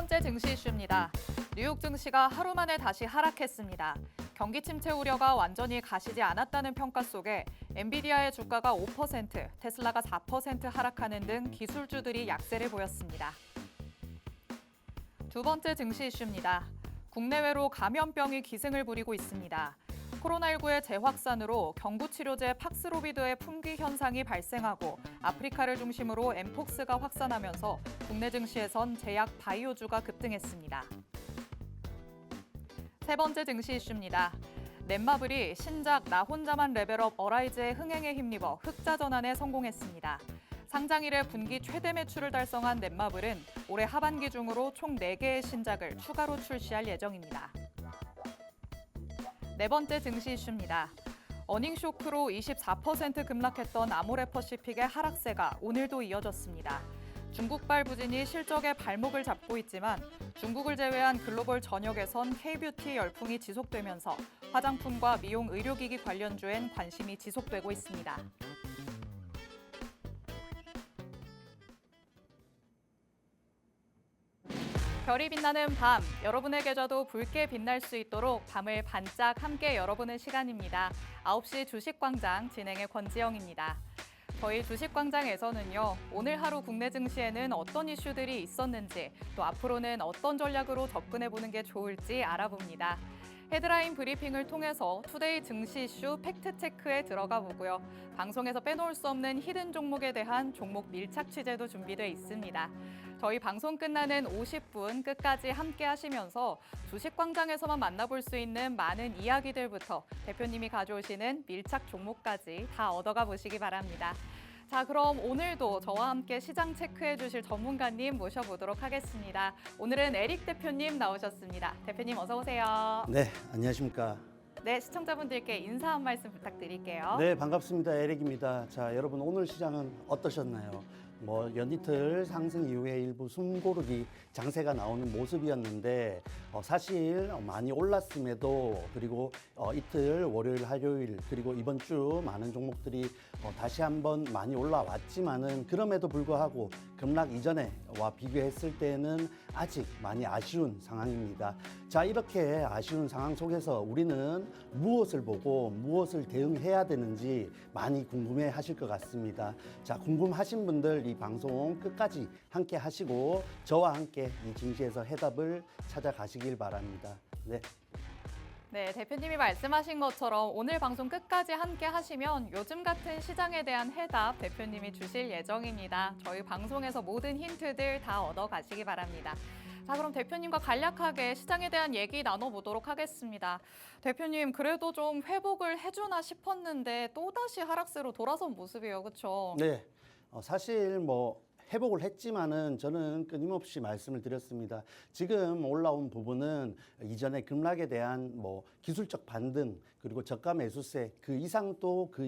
번째 증시 이슈입니다. 뉴욕 증시가 하루 만에 다시 하락했습니다. 경기 침체 우려가 완전히 가시지 않았다는 평가 속에 엔비디아의 주가가 5%, 테슬라가 4% 하락하는 등 기술주들이 약세를 보였습니다. 두 번째 증시 이슈입니다. 국내외로 감염병이 기승을 부리고 있습니다. 코로나19의 재확산으로 경구치료제 팍스로비드의 품귀 현상이 발생하고 아프리카를 중심으로 엠폭스가 확산하면서 국내 증시에선 제약 바이오주가 급등했습니다. 세 번째 증시 이슈입니다. 넷마블이 신작 나 혼자만 레벨업 어라이즈의 흥행에 힘입어 흑자 전환에 성공했습니다. 상장 이래 분기 최대 매출을 달성한 넷마블은 올해 하반기 중으로 총 4개의 신작을 추가로 출시할 예정입니다. 네 번째 증시 이슈입니다. 어닝 쇼크로 24% 급락했던 아모레퍼시픽의 하락세가 오늘도 이어졌습니다. 중국발 부진이 실적에 발목을 잡고 있지만 중국을 제외한 글로벌 전역에선 K-뷰티 열풍이 지속되면서 화장품과 미용 의료기기 관련주엔 관심이 지속되고 있습니다. 별이 빛나는 밤, 여러분의 계좌도 붉게 빛날 수 있도록 밤을 반짝 함께 열어보는 시간입니다. 9시 주식광장 진행의 권지영입니다. 저희 주식광장에서는요, 오늘 하루 국내 증시에는 어떤 이슈들이 있었는지, 또 앞으로는 어떤 전략으로 접근해보는 게 좋을지 알아봅니다. 헤드라인 브리핑을 통해서 투데이 증시 이슈 팩트체크에 들어가 보고요. 방송에서 빼놓을 수 없는 히든 종목에 대한 종목 밀착 취재도 준비되어 있습니다. 저희 방송 끝나는 50분 끝까지 함께 하시면서 주식광장에서만 만나볼 수 있는 많은 이야기들부터 대표님이 가져오시는 밀착 종목까지 다 얻어가 보시기 바랍니다. 자, 그럼 오늘도 저와 함께 시장 체크해 주실 전문가님 모셔보도록 하겠습니다. 오늘은 에릭 대표님 나오셨습니다. 대표님 어서 오세요. 네, 안녕하십니까. 네, 시청자분들께 인사 한 말씀 부탁드릴게요. 네, 반갑습니다. 에릭입니다. 자, 여러분 오늘 시장은 어떠셨나요? 연이틀 상승 이후에 일부 숨고르기 장세가 나오는 모습이었는데 사실 많이 올랐음에도 그리고 이틀 월요일, 화요일 그리고 이번 주 많은 종목들이 다시 한번 많이 올라왔지만은 그럼에도 불구하고 급락 이전에와 비교했을 때는 아직 많이 아쉬운 상황입니다. 자, 이렇게 아쉬운 상황 속에서 우리는 무엇을 보고 무엇을 대응해야 되는지 많이 궁금해 하실 것 같습니다. 자, 궁금하신 분들 이 방송 끝까지 함께 하시고 저와 함께 이 증시에서 해답을 찾아가시길 바랍니다. 네, 대표님이 말씀하신 것처럼 오늘 방송 끝까지 함께 하시면 요즘 같은 시장에 대한 해답 대표님이 주실 예정입니다. 저희 방송에서 모든 힌트들 다 얻어가시기 바랍니다. 자, 그럼 대표님과 간략하게 시장에 대한 얘기 나눠보도록 하겠습니다. 대표님, 그래도 좀 회복을 해주나 싶었는데 또다시 하락세로 돌아선 모습이에요, 그렇죠? 네, 사실 회복을 했지만은 저는 끊임없이 말씀을 드렸습니다. 지금 올라온 부분은 이전에 급락에 대한 기술적 반등 그리고 저가 매수세 그 이상도 그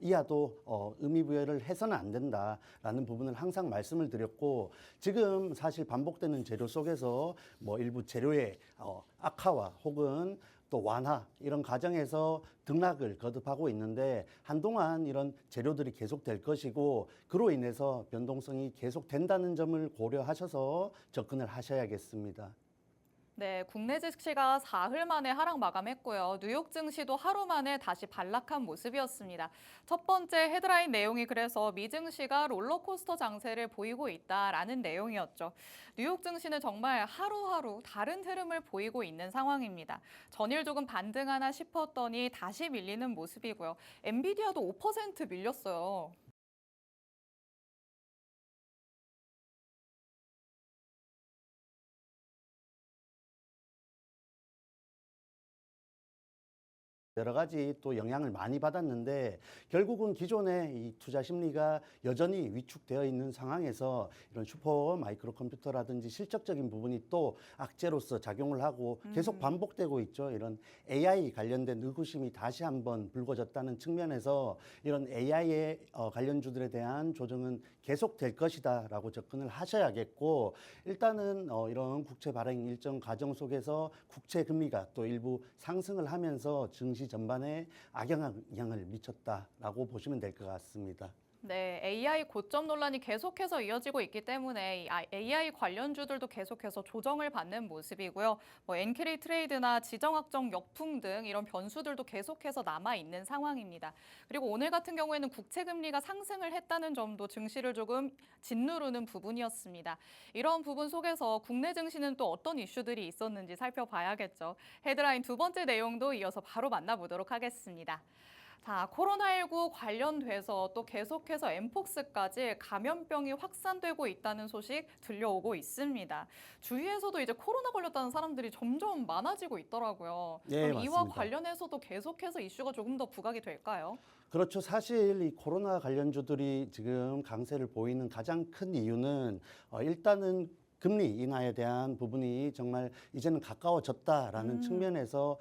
이하도 의미 부여를 해서는 안 된다라는 부분을 항상 말씀을 드렸고 지금 사실 반복되는 재료 속에서 일부 재료의 악화와 혹은 또 완화 이런 과정에서 등락을 거듭하고 있는데 한동안 이런 재료들이 계속될 것이고 그로 인해서 변동성이 계속된다는 점을 고려하셔서 접근을 하셔야겠습니다. 네, 국내 증시가 사흘 만에 하락 마감했고요. 뉴욕 증시도 하루 만에 다시 반락한 모습이었습니다. 첫 번째 헤드라인 내용이 그래서 미 증시가 롤러코스터 장세를 보이고 있다라는 내용이었죠. 뉴욕 증시는 정말 하루하루 다른 흐름을 보이고 있는 상황입니다. 전일 조금 반등하나 싶었더니 다시 밀리는 모습이고요. 엔비디아도 5% 밀렸어요. 여러 가지 또 영향을 많이 받았는데 결국은 기존의 이 투자 심리가 여전히 위축되어 있는 상황에서 이런 슈퍼 마이크로 컴퓨터라든지 실적적인 부분이 또 악재로서 작용을 하고 계속 반복되고 있죠. 이런 AI 관련된 의구심이 다시 한번 불거졌다는 측면에서 이런 AI의 관련주들에 대한 조정은 계속될 것이다라고 접근을 하셔야겠고 일단은 이런 국채 발행 일정 과정 속에서 국채 금리가 또 일부 상승을 하면서 증시 전반에 악영향을 미쳤다라고 보시면 될 것 같습니다. 네, AI 고점 논란이 계속해서 이어지고 있기 때문에 이 AI 관련주들도 계속해서 조정을 받는 모습이고요. 엔캐리 트레이드나 지정학적 역풍 등 이런 변수들도 계속해서 남아 있는 상황입니다. 그리고 오늘 같은 경우에는 국채 금리가 상승을 했다는 점도 증시를 조금 짓누르는 부분이었습니다. 이런 부분 속에서 국내 증시는 또 어떤 이슈들이 있었는지 살펴봐야겠죠. 헤드라인 두 번째 내용도 이어서 바로 만나보도록 하겠습니다. 자, 코로나19 관련돼서 또 계속해서 엠폭스까지 감염병이 확산되고 있다는 소식 들려오고 있습니다. 주위에서도 이제 코로나 걸렸다는 사람들이 점점 많아지고 있더라고요. 네, 그럼 이와 맞습니다. 관련해서도 계속해서 이슈가 조금 더 부각이 될까요? 그렇죠. 사실 이 코로나 관련주들이 지금 강세를 보이는 가장 큰 이유는 일단은 금리 인하에 대한 부분이 정말 이제는 가까워졌다라는 측면에서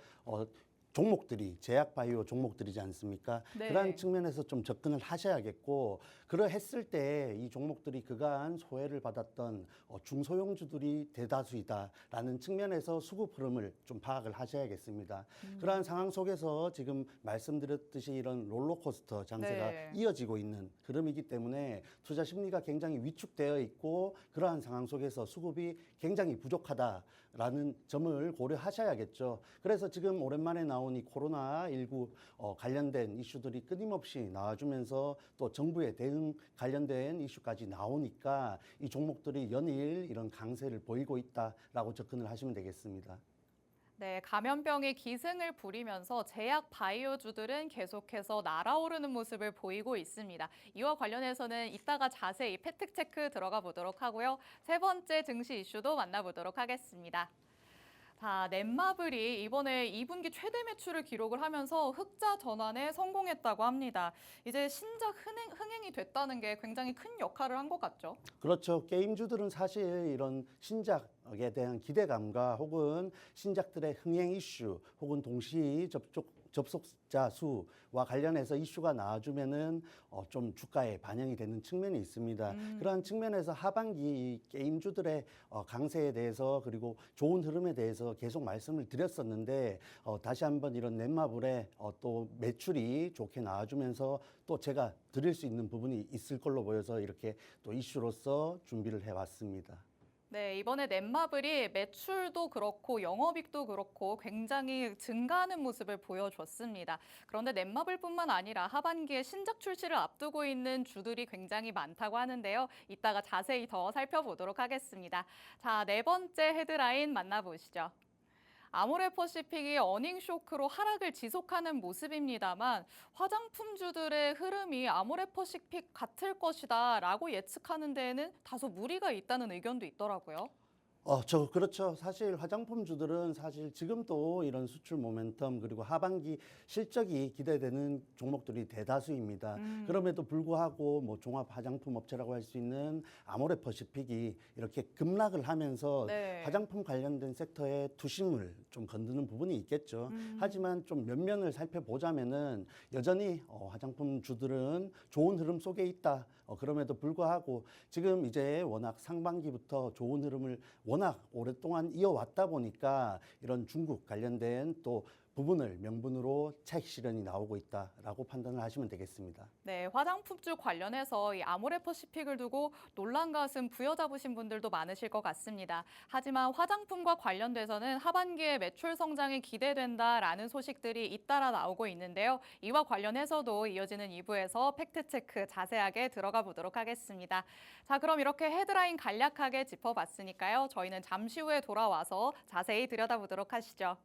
종목들이 제약 바이오 종목들이지 않습니까? 네. 그러한 측면에서 좀 접근을 하셔야겠고, 그러했을 때 이 종목들이 그간 소외를 받았던 중소형주들이 대다수이다라는 측면에서 수급 흐름을 좀 파악을 하셔야겠습니다. 그러한 상황 속에서 지금 말씀드렸듯이 이런 롤러코스터 장세가 네. 이어지고 있는 흐름이기 때문에 투자 심리가 굉장히 위축되어 있고, 그러한 상황 속에서 수급이 굉장히 부족하다라는 점을 고려하셔야겠죠. 그래서 지금 오랜만에 나온 이 코로나19 관련된 이슈들이 끊임없이 나와주면서 또 정부의 대응 관련된 이슈까지 나오니까 이 종목들이 연일 이런 강세를 보이고 있다라고 접근을 하시면 되겠습니다. 네, 감염병이 기승을 부리면서 제약 바이오주들은 계속해서 날아오르는 모습을 보이고 있습니다. 이와 관련해서는 이따가 자세히 팩트체크 들어가 보도록 하고요. 세 번째 증시 이슈도 만나보도록 하겠습니다. 자, 넷마블이 이번에 2분기 최대 매출을 기록을 하면서 흑자 전환에 성공했다고 합니다. 이제 신작 흥행이 됐다는 게 굉장히 큰 역할을 한 것 같죠? 그렇죠. 게임주들은 사실 이런 신작에 대한 기대감과 혹은 신작들의 흥행 이슈 혹은 동시 접속자 수와 관련해서 이슈가 나와주면은 좀 주가에 반영이 되는 측면이 있습니다. 그러한 측면에서 하반기 이 게임주들의 강세에 대해서 그리고 좋은 흐름에 대해서 계속 말씀을 드렸었는데 다시 한번 이런 넷마블의 또 매출이 좋게 나와주면서 또 제가 드릴 수 있는 부분이 있을 걸로 보여서 이렇게 또 이슈로서 준비를 해왔습니다. 네, 이번에 넷마블이 매출도 그렇고 영업이익도 그렇고 굉장히 증가하는 모습을 보여줬습니다. 그런데 넷마블뿐만 아니라 하반기에 신작 출시를 앞두고 있는 주들이 굉장히 많다고 하는데요. 이따가 자세히 더 살펴보도록 하겠습니다. 자, 네 번째 헤드라인 만나보시죠. 아모레퍼시픽이 어닝 쇼크로 하락을 지속하는 모습입니다만 화장품주들의 흐름이 아모레퍼시픽 같을 것이다라고 예측하는 데에는 다소 무리가 있다는 의견도 있더라고요. 그렇죠. 사실 화장품주들은 사실 지금도 이런 수출 모멘텀 그리고 하반기 실적이 기대되는 종목들이 대다수입니다. 그럼에도 불구하고 뭐 종합 화장품 업체라고 할 수 있는 아모레퍼시픽이 이렇게 급락을 하면서 네. 화장품 관련된 섹터의 투심을 좀 건드는 부분이 있겠죠. 하지만 좀 면면을 살펴보자면은 여전히 화장품주들은 좋은 흐름 속에 있다. 그럼에도 불구하고 지금 이제 워낙 상반기부터 좋은 흐름을 워낙 오랫동안 이어왔다 보니까 이런 중국 관련된 또 부분을 명분으로 차익 실현이 나오고 있다라고 판단을 하시면 되겠습니다. 네, 화장품주 관련해서 이 아모레퍼시픽을 두고 놀란 가슴 부여잡으신 분들도 많으실 것 같습니다. 하지만 화장품과 관련돼서는 하반기에 매출 성장이 기대된다라는 소식들이 잇따라 나오고 있는데요. 이와 관련해서도 이어지는 2부에서 팩트체크 자세하게 들어가 보도록 하겠습니다. 자, 그럼 이렇게 헤드라인 간략하게 짚어봤으니까요. 저희는 잠시 후에 돌아와서 자세히 들여다보도록 하시죠.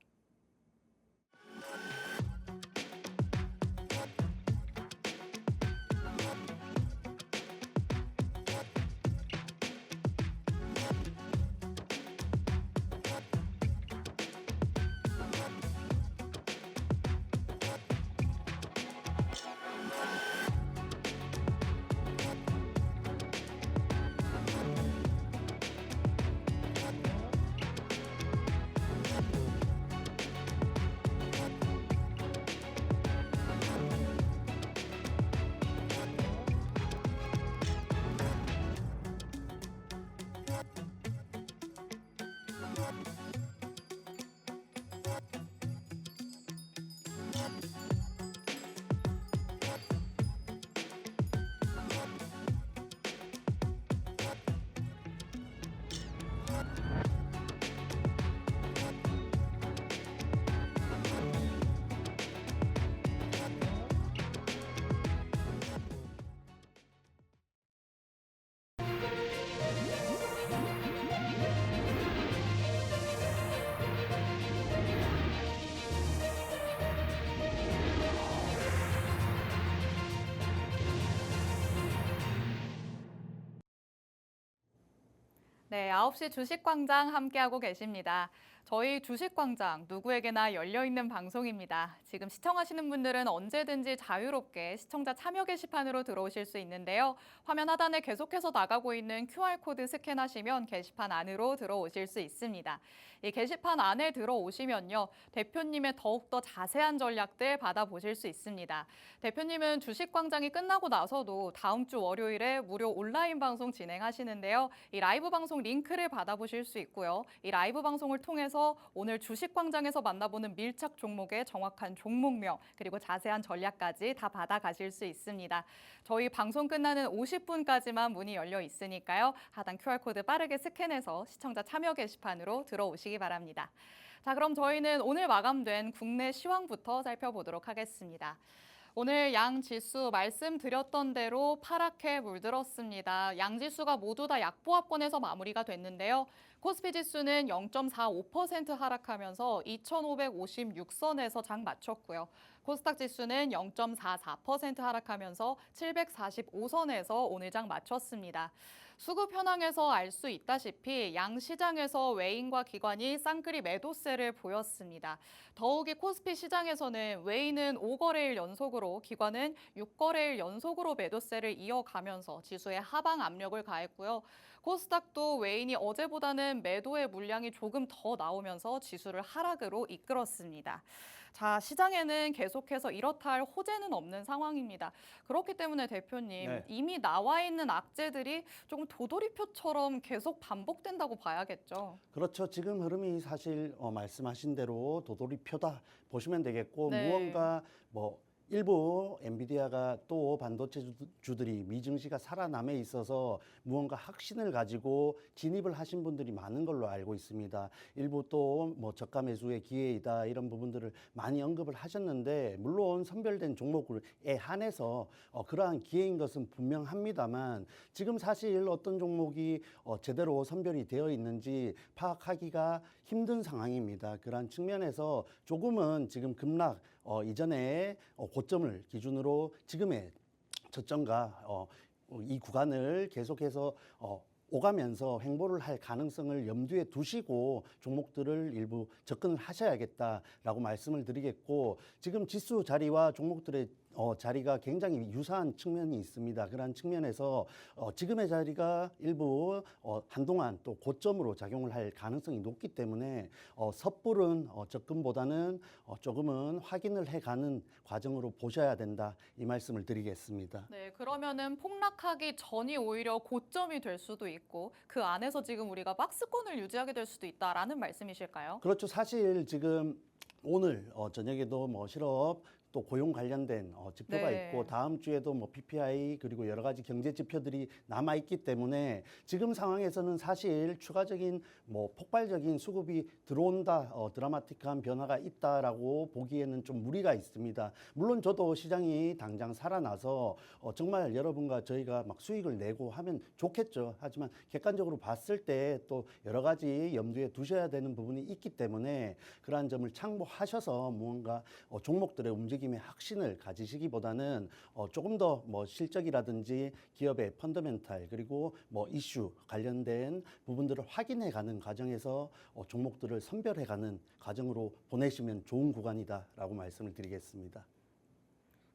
네, 9시 주식광장 함께하고 계십니다. 저희 주식광장 누구에게나 열려있는 방송입니다. 지금 시청하시는 분들은 언제든지 자유롭게 시청자 참여 게시판으로 들어오실 수 있는데요. 화면 하단에 계속해서 나가고 있는 QR코드 스캔하시면 게시판 안으로 들어오실 수 있습니다. 이 게시판 안에 들어오시면요. 대표님의 더욱더 자세한 전략들 받아보실 수 있습니다. 대표님은 주식광장이 끝나고 나서도 다음 주 월요일에 무료 온라인 방송 진행하시는데요. 이 라이브 방송 링크를 받아보실 수 있고요. 이 라이브 방송을 통해서 오늘 주식광장에서 만나보는 밀착 종목의 정확한 종목명 그리고 자세한 전략까지 다 받아가실 수 있습니다. 저희 방송 끝나는 50분까지만 문이 열려 있으니까요. 하단 QR코드 빠르게 스캔해서 시청자 참여 게시판으로 들어오시기 바랍니다. 자, 그럼 저희는 오늘 마감된 국내 시황부터 살펴보도록 하겠습니다. 오늘 양 지수 말씀드렸던 대로 파랗게 물들었습니다. 양 지수가 모두 다 약보합권에서 마무리가 됐는데요. 코스피 지수는 0.45% 하락하면서 2,556선에서 장 마쳤고요. 코스닥 지수는 0.44% 하락하면서 745선에서 오늘 장 마쳤습니다. 수급 현황에서 알 수 있다시피 양 시장에서 외인과 기관이 쌍끌이 매도세를 보였습니다. 더욱이 코스피 시장에서는 외인은 5거래일 연속으로 기관은 6거래일 연속으로 매도세를 이어가면서 지수에 하방 압력을 가했고요. 코스닥도 외인이 어제보다는 매도의 물량이 조금 더 나오면서 지수를 하락으로 이끌었습니다. 자, 시장에는 계속해서 이렇다 할 호재는 없는 상황입니다. 그렇기 때문에 대표님, 네. 이미 나와 있는 악재들이 조금 도돌이표처럼 계속 반복된다고 봐야겠죠. 그렇죠. 지금 흐름이 사실 말씀하신 대로 도돌이표다 보시면 되겠고 네. 무언가 일부 엔비디아가 또 반도체 주들이 미증시가 살아남에 있어서 무언가 확신을 가지고 진입을 하신 분들이 많은 걸로 알고 있습니다. 일부 또 저가 매수의 기회이다 이런 부분들을 많이 언급을 하셨는데 물론 선별된 종목에 한해서 그러한 기회인 것은 분명합니다만 지금 사실 어떤 종목이 제대로 선별이 되어 있는지 파악하기가 힘든 상황입니다. 그러한 측면에서 조금은 지금 급락 이전에 고점을 기준으로 지금의 저점과 이 구간을 계속해서 오가면서 횡보를 할 가능성을 염두에 두시고 종목들을 일부 접근을 하셔야겠다라고 말씀을 드리겠고 지금 지수 자리와 종목들의 자리가 굉장히 유사한 측면이 있습니다. 그러한 측면에서 지금의 자리가 일부 한동안 또 고점으로 작용을 할 가능성이 높기 때문에 섣부른 접근보다는 조금은 확인을 해가는 과정으로 보셔야 된다. 이 말씀을 드리겠습니다. 네, 그러면은 폭락하기 전이 오히려 고점이 될 수도 있고 그 안에서 지금 우리가 박스권을 유지하게 될 수도 있다라는 말씀이실까요? 그렇죠. 사실 지금 오늘 저녁에도 실업 또 고용 관련된 지표가 네. 있고 다음 주에도 PPI 그리고 여러 가지 경제 지표들이 남아 있기 때문에 지금 상황에서는 사실 추가적인 폭발적인 수급이 들어온다 드라마틱한 변화가 있다라고 보기에는 좀 무리가 있습니다. 물론 저도 시장이 당장 살아나서 정말 여러분과 저희가 막 수익을 내고 하면 좋겠죠. 하지만 객관적으로 봤을 때 또 여러 가지 염두에 두셔야 되는 부분이 있기 때문에 그러한 점을 참고하셔서 무언가 종목들의 움직임에 확신을 가지시기보다는 조금 더 실적이라든지 기업의 펀더멘탈 그리고 이슈 관련된 부분들을 확인해가는 과정에서 종목들을 선별해가는 과정으로 보내시면 좋은 구간이다라고 말씀을 드리겠습니다.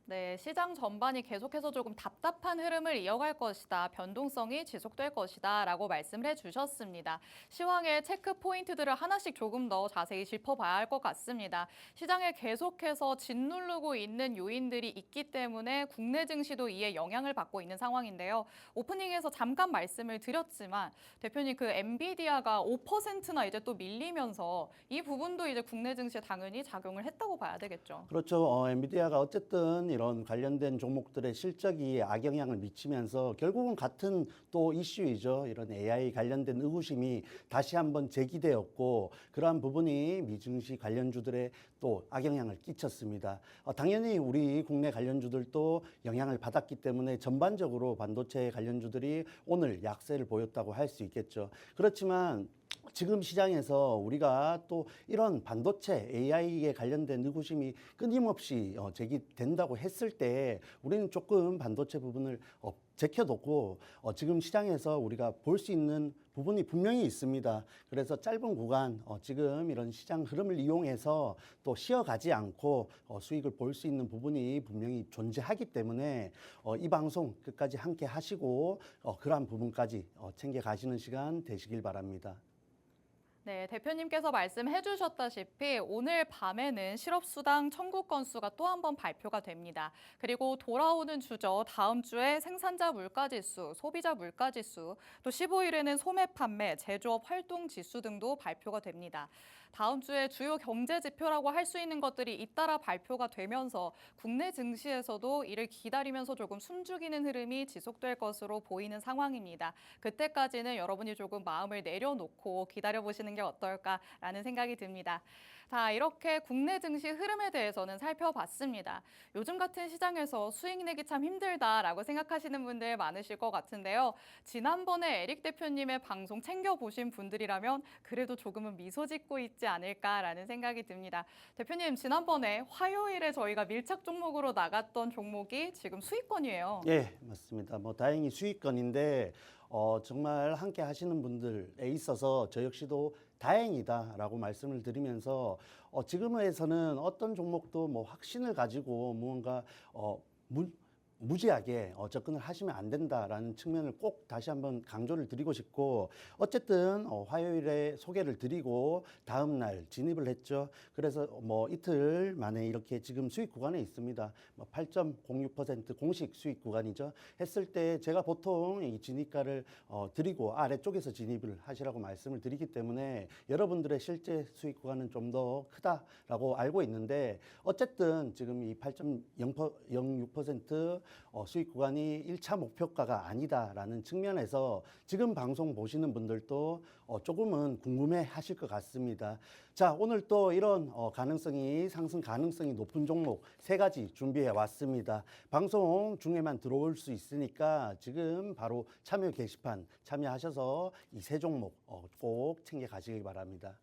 네, 시장 전반이 계속해서 조금 답답한 흐름을 이어갈 것이다. 변동성이 지속될 것이다. 라고 말씀을 해주셨습니다. 시황의 체크 포인트들을 하나씩 조금 더 자세히 짚어봐야 할 것 같습니다. 시장에 계속해서 짓누르고 있는 요인들이 있기 때문에 국내 증시도 이에 영향을 받고 있는 상황인데요. 오프닝에서 잠깐 말씀을 드렸지만 대표님 그 엔비디아가 5%나 이제 또 밀리면서 이 부분도 이제 국내 증시에 당연히 작용을 했다고 봐야 되겠죠. 그렇죠. 엔비디아가 어쨌든 이런 관련된 종목들의 실적이 악영향을 미치면서 결국은 같은 또 이슈이죠. 이런 AI 관련된 의구심이 다시 한번 제기되었고 그러한 부분이 미증시 관련주들의 또 악영향을 끼쳤습니다. 당연히 우리 국내 관련주들도 영향을 받았기 때문에 전반적으로 반도체 관련주들이 오늘 약세를 보였다고 할 수 있겠죠. 그렇지만 지금 시장에서 우리가 또 이런 반도체 AI에 관련된 의구심이 끊임없이 제기된다고 했을 때 우리는 조금 반도체 부분을 제껴놓고 지금 시장에서 우리가 볼 수 있는 부분이 분명히 있습니다. 그래서 짧은 구간 지금 이런 시장 흐름을 이용해서 또 쉬어가지 않고 수익을 볼 수 있는 부분이 분명히 존재하기 때문에 이 방송 끝까지 함께 하시고 그러한 부분까지 챙겨 가시는 시간 되시길 바랍니다. 네, 대표님께서 말씀해 주셨다시피 오늘 밤에는 실업수당 청구 건수가 또 한 번 발표가 됩니다. 그리고 돌아오는 주죠. 다음 주에 생산자 물가지수, 소비자 물가지수, 또 15일에는 소매 판매, 제조업 활동 지수 등도 발표가 됩니다. 다음 주에 주요 경제 지표라고 할 수 있는 것들이 잇따라 발표가 되면서 국내 증시에서도 이를 기다리면서 조금 숨죽이는 흐름이 지속될 것으로 보이는 상황입니다. 그때까지는 여러분이 조금 마음을 내려놓고 기다려보시는 게 어떨까라는 생각이 듭니다. 자, 이렇게 국내 증시 흐름에 대해서는 살펴봤습니다. 요즘 같은 시장에서 수익 내기 참 힘들다라고 생각하시는 분들 많으실 것 같은데요. 지난번에 에릭 대표님의 방송 챙겨보신 분들이라면 그래도 조금은 미소 짓고 있지 않을까라는 생각이 듭니다. 대표님, 지난번에 화요일에 저희가 밀착 종목으로 나갔던 종목이 지금 수익권이에요. 예, 맞습니다. 뭐 다행히 수익권인데 정말 함께 하시는 분들에 있어서 저 역시도 다행이다라고 말씀을 드리면서 지금에서는 어떤 종목도 뭐 확신을 가지고 무언가 무지하게 접근을 하시면 안 된다라는 측면을 꼭 다시 한번 강조를 드리고 싶고 어쨌든 화요일에 소개를 드리고 다음 날 진입을 했죠. 그래서 뭐 이틀 만에 이렇게 지금 수익 구간에 있습니다. 뭐 8.06% 공식 수익 구간이죠. 했을 때 제가 보통 이 진입가를 드리고 아래쪽에서 진입을 하시라고 말씀을 드리기 때문에 여러분들의 실제 수익 구간은 좀 더 크다라고 알고 있는데 어쨌든 지금 이 8.06% 수익 구간이 1차 목표가가 아니다라는 측면에서 지금 방송 보시는 분들도 조금은 궁금해 하실 것 같습니다. 자, 오늘 또 이런 가능성이 상승 가능성이 높은 종목 3가지 준비해 왔습니다. 방송 중에만 들어올 수 있으니까 지금 바로 참여 게시판 참여하셔서 이 3종목 꼭 챙겨 가시기 바랍니다.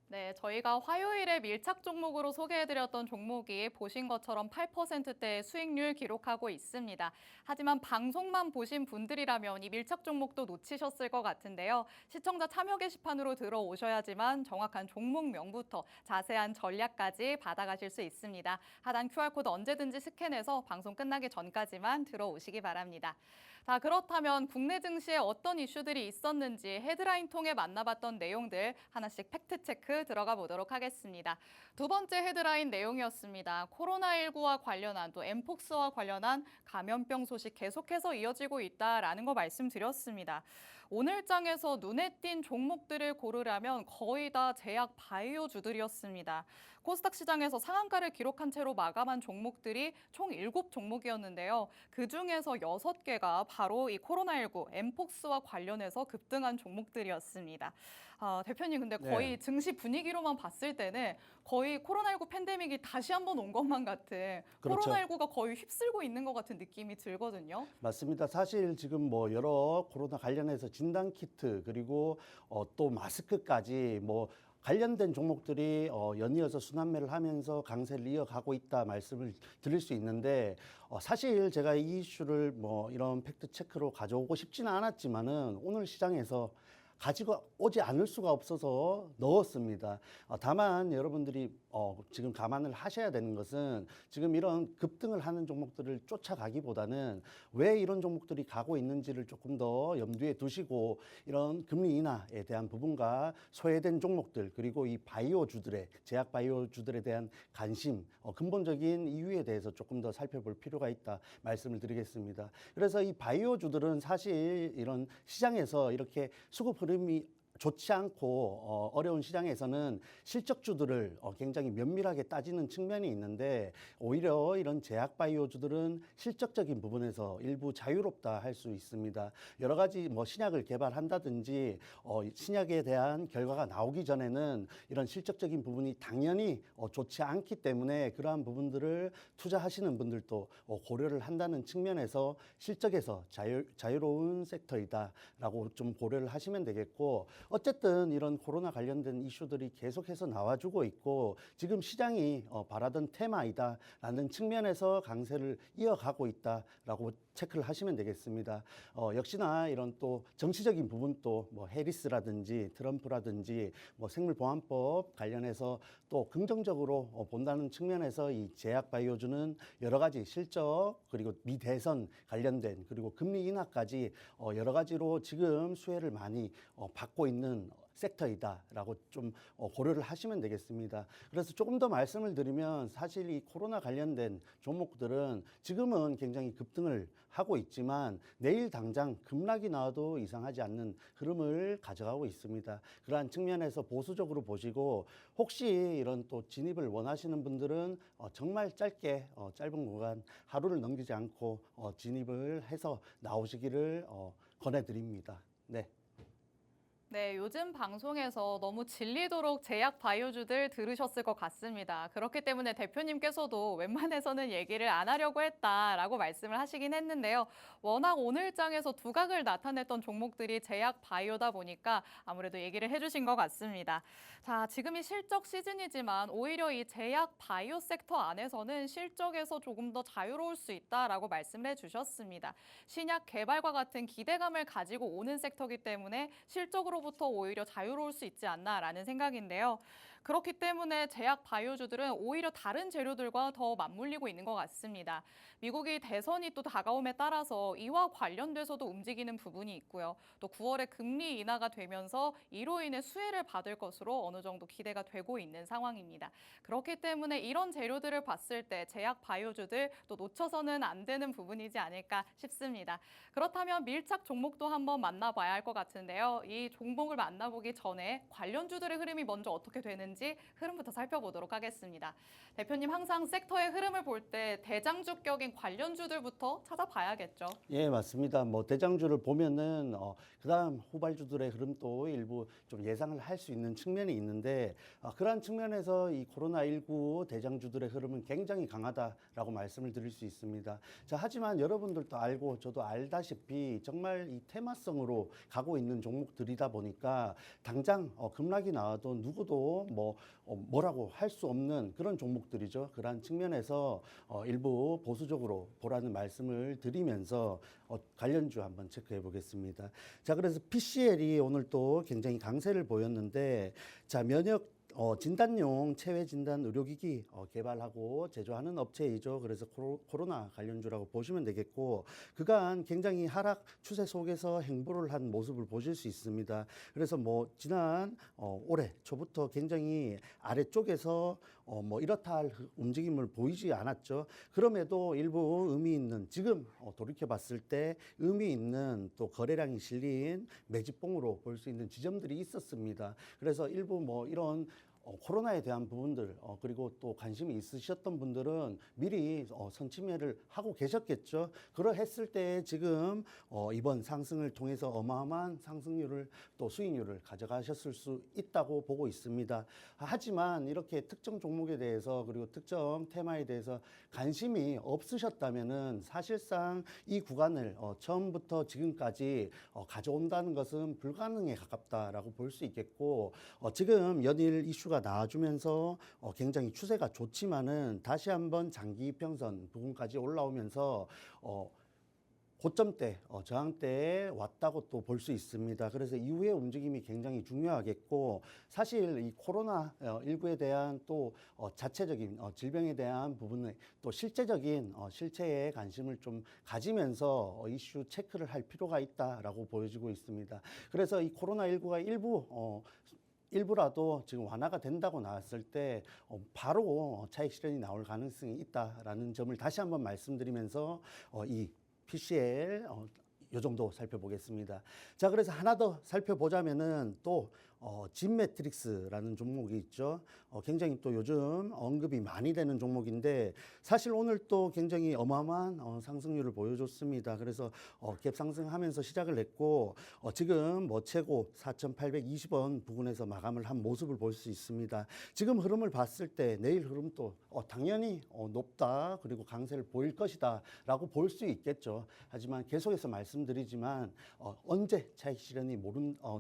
네, 저희가 화요일에 밀착 종목으로 소개해드렸던 종목이 보신 것처럼 8%대의 수익률 기록하고 있습니다. 하지만 방송만 보신 분들이라면 이 밀착 종목도 놓치셨을 것 같은데요. 시청자 참여 게시판으로 들어오셔야지만 정확한 종목명부터 자세한 전략까지 받아가실 수 있습니다. 하단 QR코드 언제든지 스캔해서 방송 끝나기 전까지만 들어오시기 바랍니다. 자, 그렇다면 국내 증시에 어떤 이슈들이 있었는지 헤드라인 통해 만나봤던 내용들 하나씩 팩트체크 들어가 보도록 하겠습니다. 두 번째 헤드라인 내용이었습니다. 코로나19와 관련한 또 엠폭스와 관련한 감염병 소식 계속해서 이어지고 있다라는 거 말씀드렸습니다. 오늘 장에서 눈에 띈 종목들을 고르라면 거의 다 제약 바이오주들이었습니다. 코스닥 시장에서 상한가를 기록한 채로 마감한 종목들이 총 7종목이었는데요. 그중에서 6개가 바로 이 코로나19 엠폭스와 관련해서 급등한 종목들이었습니다. 대표님, 근데 거의 네. 증시 분위기로만 봤을 때는 거의 코로나19 팬데믹이 다시 한번 온 것만 같은 그렇죠. 코로나19가 거의 휩쓸고 있는 것 같은 느낌이 들거든요. 맞습니다. 사실 지금 뭐 여러 코로나 관련해서 진단 키트 그리고 또 마스크까지 뭐 관련된 종목들이 연이어서 순환매를 하면서 강세를 이어가고 있다 말씀을 드릴 수 있는데 사실 제가 이 이슈를 뭐 이런 팩트 체크로 가져오고 싶지는 않았지만은 오늘 시장에서 가지고 오지 않을 수가 없어서 넣었습니다. 다만 여러분들이 지금 감안을 하셔야 되는 것은 지금 이런 급등을 하는 종목들을 쫓아가기보다는 왜 이런 종목들이 가고 있는지를 조금 더 염두에 두시고 이런 금리 인하에 대한 부분과 소외된 종목들 그리고 이 바이오주들의 제약 바이오주들에 대한 관심 근본적인 이유에 대해서 조금 더 살펴볼 필요가 있다 말씀을 드리겠습니다. 그래서 이 바이오주들은 사실 이런 시장에서 이렇게 수급 흐름이 좋지 않고 어려운 시장에서는 실적주들을 굉장히 면밀하게 따지는 측면이 있는데 오히려 이런 제약 바이오주들은 실적적인 부분에서 일부 자유롭다 할 수 있습니다. 여러 가지 뭐 신약을 개발한다든지 신약에 대한 결과가 나오기 전에는 이런 실적적인 부분이 당연히 좋지 않기 때문에 그러한 부분들을 투자하시는 분들도 고려를 한다는 측면에서 실적에서 자유로운 섹터이다라고 좀 고려를 하시면 되겠고, 어쨌든 이런 코로나 관련된 이슈들이 계속해서 나와주고 있고 지금 시장이 바라던 테마이다라는 측면에서 강세를 이어가고 있다라고 체크를 하시면 되겠습니다. 역시나 이런 또 정치적인 부분도 뭐 해리스라든지 트럼프라든지 뭐 생물보안법 관련해서 또 긍정적으로 본다는 측면에서 이 제약 바이오주는 여러 가지 실적 그리고 미대선 관련된 그리고 금리 인하까지 여러 가지로 지금 수혜를 많이 받고 있는 섹터이다라고 좀 고려를 하시면 되겠습니다. 그래서 조금 더 말씀을 드리면 사실 이 코로나 관련된 종목들은 지금은 굉장히 급등을 하고 있지만 내일 당장 급락이 나와도 이상하지 않는 흐름을 가져가고 있습니다. 그러한 측면에서 보수적으로 보시고 혹시 이런 또 진입을 원하시는 분들은 정말 짧게 짧은 구간 하루를 넘기지 않고 진입을 해서 나오시기를 권해드립니다. 네. 네, 요즘 방송에서 너무 질리도록 제약 바이오주들 들으셨을 것 같습니다. 그렇기 때문에 대표님께서도 웬만해서는 얘기를 안 하려고 했다라고 말씀을 하시긴 했는데요. 워낙 오늘장에서 두각을 나타냈던 종목들이 제약 바이오다 보니까 아무래도 얘기를 해주신 것 같습니다. 자, 지금이 실적 시즌이지만 오히려 이 제약 바이오 섹터 안에서는 실적에서 조금 더 자유로울 수 있다라고 말씀을 해주셨습니다. 신약 개발과 같은 기대감을 가지고 오는 섹터이기 때문에 실적으로 부터 오히려 자유로울 수 있지 않나라는 생각인데요. 그렇기 때문에 제약 바이오주들은 오히려 다른 재료들과 더 맞물리고 있는 것 같습니다. 미국이 대선이 또 다가옴에 따라서 이와 관련돼서도 움직이는 부분이 있고요. 또 9월에 금리 인하가 되면서 이로 인해 수혜를 받을 것으로 어느 정도 기대가 되고 있는 상황입니다. 그렇기 때문에 이런 재료들을 봤을 때 제약 바이오주들 또 놓쳐서는 안 되는 부분이지 않을까 싶습니다. 그렇다면 밀착 종목도 한번 만나봐야 할 것 같은데요. 이 종목을 만나보기 전에 관련주들의 흐름이 먼저 어떻게 되는지 흐름부터 살펴보도록 하겠습니다. 대표님 항상 섹터의 흐름을 볼 때 대장주격인 관련주들부터 찾아봐야겠죠. 예, 맞습니다. 뭐 대장주를 보면은 그다음 후발주들의 흐름도 일부 좀 예상을 할 수 있는 측면이 있는데 그러한 측면에서 이 코로나19 대장주들의 흐름은 굉장히 강하다라고 말씀을 드릴 수 있습니다. 자, 하지만 여러분들도 알고 저도 알다시피 정말 이 테마성으로 가고 있는 종목들이다 보니까 당장 급락이 나와도 누구도 뭐라고 할 수 없는 그런 종목들이죠. 그러한 측면에서 일부 보수적으로 보라는 말씀을 드리면서 관련주 한번 체크해 보겠습니다. 자, 그래서 PCL이 오늘 또 굉장히 강세를 보였는데, 자, 면역 진단용 체외 진단 의료기기 개발하고 제조하는 업체이죠. 그래서 코로나 관련주라고 보시면 되겠고, 그간 굉장히 하락 추세 속에서 행보를 한 모습을 보실 수 있습니다. 그래서 뭐 지난 올해 초부터 굉장히 아래쪽에서 뭐 이렇다 할 움직임을 보이지 않았죠. 그럼에도 일부 의미 있는 지금 돌이켜 봤을 때 의미 있는 또 거래량이 실린 매집봉으로 볼 수 있는 지점들이 있었습니다. 그래서 일부 뭐 이런 코로나에 대한 부분들 그리고 또 관심이 있으셨던 분들은 미리 선침해를 하고 계셨겠죠. 그러했을 때 지금 이번 상승을 통해서 어마어마한 상승률을 또 수익률을 가져가셨을 수 있다고 보고 있습니다. 하지만 이렇게 특정 종목에 대해서 그리고 특정 테마에 대해서 관심이 없으셨다면은 사실상 이 구간을 처음부터 지금까지 가져온다는 것은 불가능에 가깝다라고 볼 수 있겠고, 지금 연일 이슈가 나와주면서 굉장히 추세가 좋지만은 다시 한번 장기 이평선 부분까지 올라오면서 고점대, 저항대에 왔다고 또 볼 수 있습니다. 그래서 이후의 움직임이 굉장히 중요하겠고, 사실 이 코로나19에 대한 또 자체적인 질병에 대한 부분에 또 실제적인 실체에 관심을 좀 가지면서 이슈 체크를 할 필요가 있다라고 보여지고 있습니다. 그래서 이 코로나19가 일부라도 지금 완화가 된다고 나왔을 때 바로 차익 실현이 나올 가능성이 있다라는 점을 다시 한번 말씀드리면서 이 PCL 요 정도 살펴보겠습니다. 자, 그래서 하나 더 살펴보자면은 또 진매트릭스라는 종목이 있죠. 굉장히 또 요즘 언급이 많이 되는 종목인데 사실 오늘 또 굉장히 어마어마한 상승률을 보여줬습니다. 그래서 갭 상승하면서 시작을 했고 지금 뭐 최고 4,820원 부근에서 마감을 한 모습을 볼 수 있습니다. 지금 흐름을 봤을 때 내일 흐름도 당연히 높다 그리고 강세를 보일 것이다라고 볼 수 있겠죠. 하지만 계속해서 말씀드리지만 언제 차익 실현이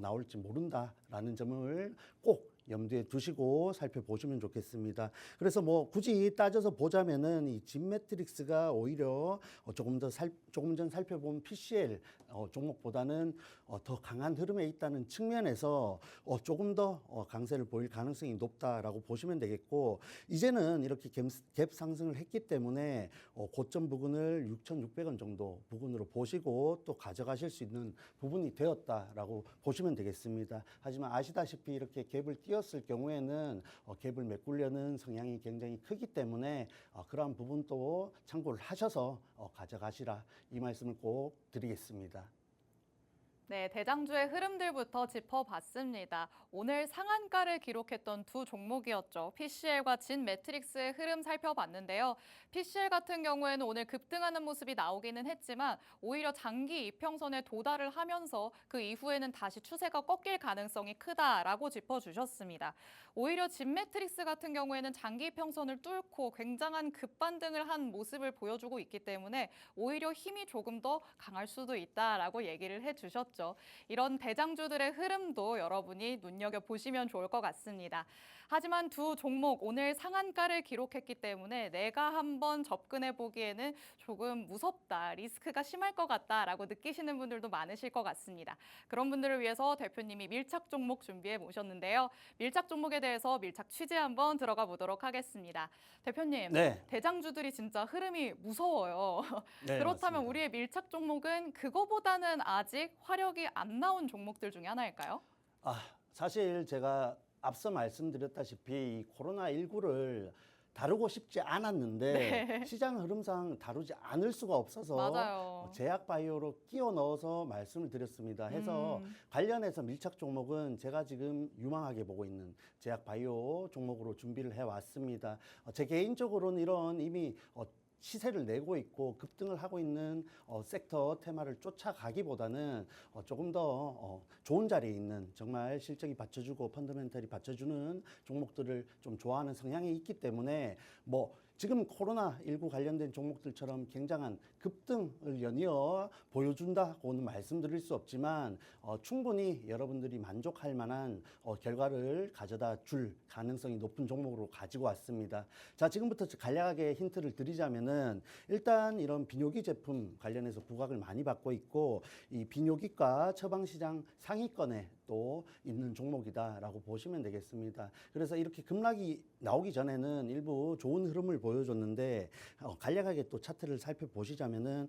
나올지 모른다라는 점을 꼭 염두에 두시고 살펴보시면 좋겠습니다. 그래서 뭐 굳이 따져서 보자면은 이 진매트릭스가 오히려 조금 전 살펴본 PCL 종목보다는 더 강한 흐름에 있다는 측면에서 조금 더 강세를 보일 가능성이 높다라고 보시면 되겠고 이제는 이렇게 갭 상승을 했기 때문에 고점 부근을 6,600원 정도 부근으로 보시고 또 가져가실 수 있는 부분이 되었다라고 보시면 되겠습니다. 하지만 아시다시피 이렇게 갭을 띄웠을 경우에는 갭을 메꾸려는 성향이 굉장히 크기 때문에 그러한 부분도 참고를 하셔서 가져가시라 이 말씀을 꼭 드리겠습니다. 네, 대장주의 흐름들부터 짚어봤습니다. 오늘 상한가를 기록했던 두 종목이었죠. PCL과 진매트릭스의 흐름 살펴봤는데요. PCL 같은 경우에는 오늘 급등하는 모습이 나오기는 했지만 오히려 장기 이평선에 도달을 하면서 그 이후에는 다시 추세가 꺾일 가능성이 크다라고 짚어주셨습니다. 오히려 진매트릭스 같은 경우에는 장기 이평선을 뚫고 굉장한 급반등을 한 모습을 보여주고 있기 때문에 오히려 힘이 조금 더 강할 수도 있다라고 얘기를 해주셨죠. 이런 대장주들의 흐름도 여러분이 눈여겨보시면 좋을 것 같습니다. 하지만 두 종목 오늘 상한가를 기록했기 때문에 내가 한번 접근해 보기에는 조금 무섭다, 리스크가 심할 것 같다라고 느끼시는 분들도 많으실 것 같습니다. 그런 분들을 위해서 대표님이 밀착 종목 준비해 모셨는데요. 밀착 종목에 대해서 밀착 취재 한번 들어가 보도록 하겠습니다. 대표님, 네. 대장주들이 진짜 흐름이 무서워요. 네, 그렇다면 맞습니다. 우리의 밀착 종목은 그거보다는 아직 화력이 안 나온 종목들 중에 하나일까요? 사실 제가 앞서 말씀드렸다시피 이 코로나19를 다루고 싶지 않았는데 네. 시장 흐름상 다루지 않을 수가 없어서 맞아요. 제약 바이오로 끼워 넣어서 말씀을 드렸습니다. 해서 관련해서 밀착 종목은 제가 지금 유망하게 보고 있는 제약 바이오 종목으로 준비를 해 왔습니다. 제 개인적으로는 이런 이미 시세를 내고 있고 급등을 하고 있는 섹터 테마를 쫓아가기보다는 조금 더 좋은 자리에 있는 정말 실적이 받쳐주고 펀더멘털이 받쳐주는 종목들을 좀 좋아하는 성향이 있기 때문에 뭐 지금 코로나19 관련된 종목들처럼 굉장한 급등을 연이어 보여준다고는 말씀드릴 수 없지만 충분히 여러분들이 만족할 만한 결과를 가져다 줄 가능성이 높은 종목으로 가지고 왔습니다. 자, 지금부터 간략하게 힌트를 드리자면은 일단 이런 비뇨기 제품 관련해서 부각을 많이 받고 있고 이 비뇨기과 처방시장 상위권에 또 있는 종목이다라고 보시면 되겠습니다. 그래서 이렇게 급락이 나오기 전에는 일부 좋은 흐름을 보여줬는데 간략하게 또 차트를 살펴보시자면은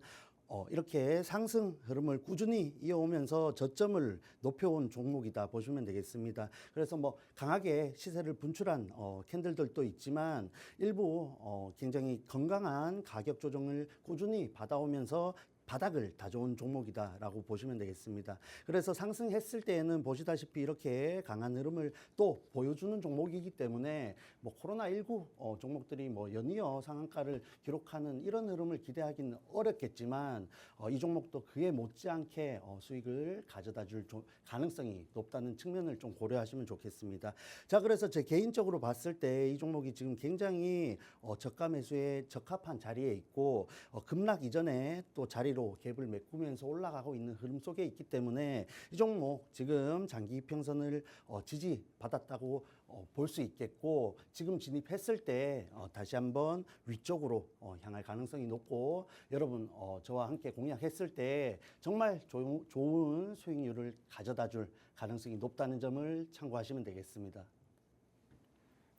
이렇게 상승 흐름을 꾸준히 이어오면서 저점을 높여온 종목이다 보시면 되겠습니다. 그래서 뭐 강하게 시세를 분출한 캔들들도 있지만 일부 굉장히 건강한 가격 조정을 꾸준히 받아오면서 바닥을 다져온 종목이다라고 보시면 되겠습니다. 그래서 상승했을 때에는 보시다시피 이렇게 강한 흐름을 또 보여주는 종목이기 때문에 뭐 코로나19 종목들이 뭐 연이어 상한가를 기록하는 이런 흐름을 기대하기는 어렵겠지만 이 종목도 그에 못지않게 수익을 가져다 줄 가능성이 높다는 측면을 좀 고려하시면 좋겠습니다. 자, 그래서 제 개인적으로 봤을 때 이 종목이 지금 굉장히 저가 매수에 적합한 자리에 있고 급락 이전에 또 자리로 갭을 메꾸면서 올라가고 있는 흐름 속에 있기 때문에 이 종목 지금 장기 이평선을 지지받았다고 볼 수 있겠고 지금 진입했을 때 다시 한번 위쪽으로 향할 가능성이 높고 여러분 저와 함께 공략했을 때 정말 좋은 수익률을 가져다 줄 가능성이 높다는 점을 참고하시면 되겠습니다.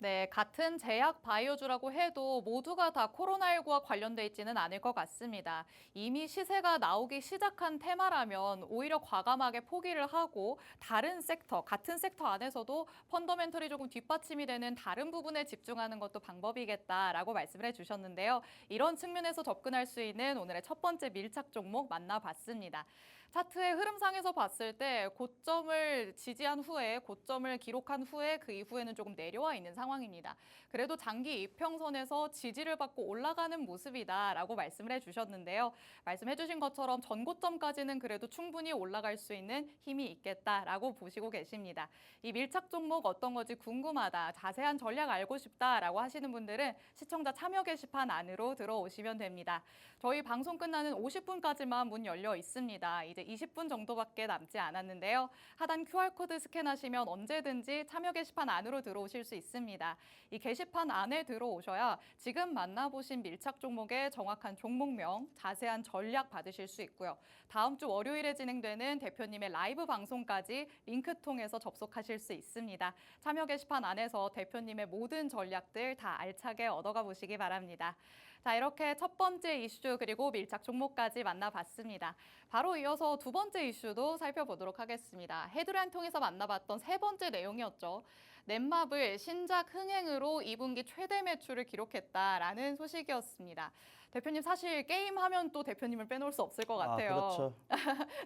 네, 같은 제약 바이오주라고 해도 모두가 다 코로나19와 관련돼 있지는 않을 것 같습니다. 이미 시세가 나오기 시작한 테마라면 오히려 과감하게 포기를 하고 다른 섹터, 같은 섹터 안에서도 펀더멘털이 조금 뒷받침이 되는 다른 부분에 집중하는 것도 방법이겠다라고 말씀을 해주셨는데요. 이런 측면에서 접근할 수 있는 오늘의 첫 번째 밀착 종목 만나봤습니다. 차트의 흐름상에서 봤을 때 고점을 지지한 후에 고점을 기록한 후에 그 이후에는 조금 내려와 있는 상황입니다. 그래도 장기 이평선에서 지지를 받고 올라가는 모습이다라고 말씀을 해주셨는데요. 말씀해주신 것처럼 전고점까지는 그래도 충분히 올라갈 수 있는 힘이 있겠다라고 보시고 계십니다. 이 밀착 종목 어떤 건지 궁금하다, 자세한 전략 알고 싶다라고 하시는 분들은 시청자 참여 게시판 안으로 들어오시면 됩니다. 저희 방송 끝나는 50분까지만 문 열려 있습니다. 이제 20분 정도밖에 남지 않았는데요. 하단 QR코드 스캔하시면 언제든지 참여 게시판 안으로 들어오실 수 있습니다. 이 게시판 안에 들어오셔야 지금 만나보신 밀착 종목의 정확한 종목명, 자세한 전략 받으실 수 있고요. 다음 주 월요일에 진행되는 대표님의 라이브 방송까지 링크 통해서 접속하실 수 있습니다. 참여 게시판 안에서 대표님의 모든 전략들 다 알차게 얻어가 보시기 바랍니다. 자, 이렇게 첫 번째 이슈 그리고 밀착 종목까지 만나봤습니다. 바로 이어서 두 번째 이슈도 살펴보도록 하겠습니다. 헤드라인 통해서 만나봤던 세 번째 내용이었죠. 넷마블 신작 흥행으로 2분기 최대 매출을 기록했다라는 소식이었습니다. 대표님 사실 게임하면 또 대표님을 빼놓을 수 없을 것 같아요. 그렇죠.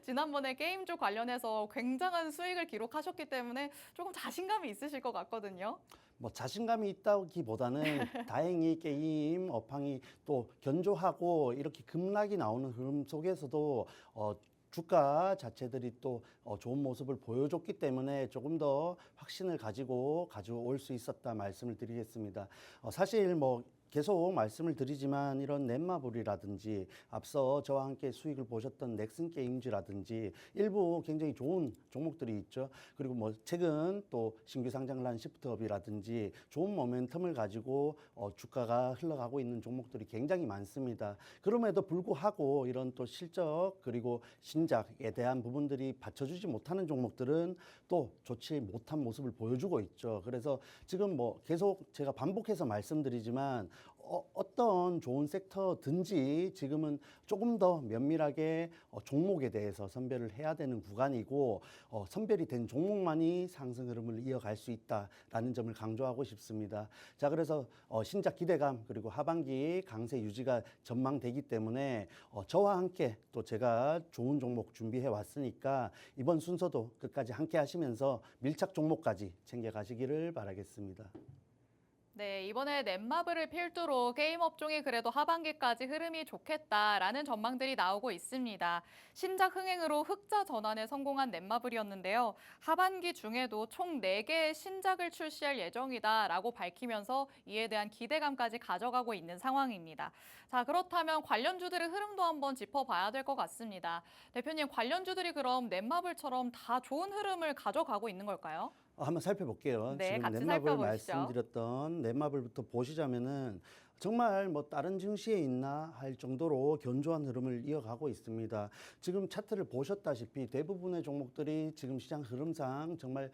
지난번에 게임주 관련해서 굉장한 수익을 기록하셨기 때문에 조금 자신감이 있으실 것 같거든요. 뭐 자신감이 있다기보다는 다행히 게임 업황이 또 견조하고 이렇게 급락이 나오는 흐름 속에서도 주가 자체들이 또 좋은 모습을 보여줬기 때문에 조금 더 확신을 가지고 가져올 수 있었다 말씀을 드리겠습니다. 사실 뭐 계속 말씀을 드리지만 이런 넷마블이라든지 앞서 저와 함께 수익을 보셨던 넥슨 게임즈라든지 일부 굉장히 좋은 종목들이 있죠. 그리고 뭐 최근 또 신규 상장을 한 시프트업이라든지 좋은 모멘텀을 가지고 주가가 흘러가고 있는 종목들이 굉장히 많습니다. 그럼에도 불구하고 이런 또 실적 그리고 신작에 대한 부분들이 받쳐주지 못하는 종목들은 또 좋지 못한 모습을 보여주고 있죠. 그래서 지금 뭐 계속 제가 반복해서 말씀드리지만 어떤 좋은 섹터든지 지금은 조금 더 면밀하게 종목에 대해서 선별을 해야 되는 구간이고 선별이 된 종목만이 상승 흐름을 이어갈 수 있다라는 점을 강조하고 싶습니다. 자, 그래서 신작 기대감 그리고 하반기 강세 유지가 전망되기 때문에 저와 함께 또 제가 좋은 종목 준비해 왔으니까 이번 순서도 끝까지 함께 하시면서 밀착 종목까지 챙겨 가시기를 바라겠습니다. 네, 이번에 넷마블을 필두로 게임 업종이 그래도 하반기까지 흐름이 좋겠다라는 전망들이 나오고 있습니다. 신작 흥행으로 흑자 전환에 성공한 넷마블이었는데요. 하반기 중에도 총 4개의 신작을 출시할 예정이다라고 밝히면서 이에 대한 기대감까지 가져가고 있는 상황입니다. 자, 그렇다면 관련주들의 흐름도 한번 짚어봐야 될 것 같습니다. 대표님, 관련주들이 그럼 넷마블처럼 다 좋은 흐름을 가져가고 있는 걸까요? 한번 살펴볼게요. 네, 지금 같이 넷마블 살펴보시죠. 말씀드렸던 넷마블부터 보시자면은 정말 뭐 다른 증시에 있나 할 정도로 견조한 흐름을 이어가고 있습니다. 지금 차트를 보셨다시피 대부분의 종목들이 지금 시장 흐름상 정말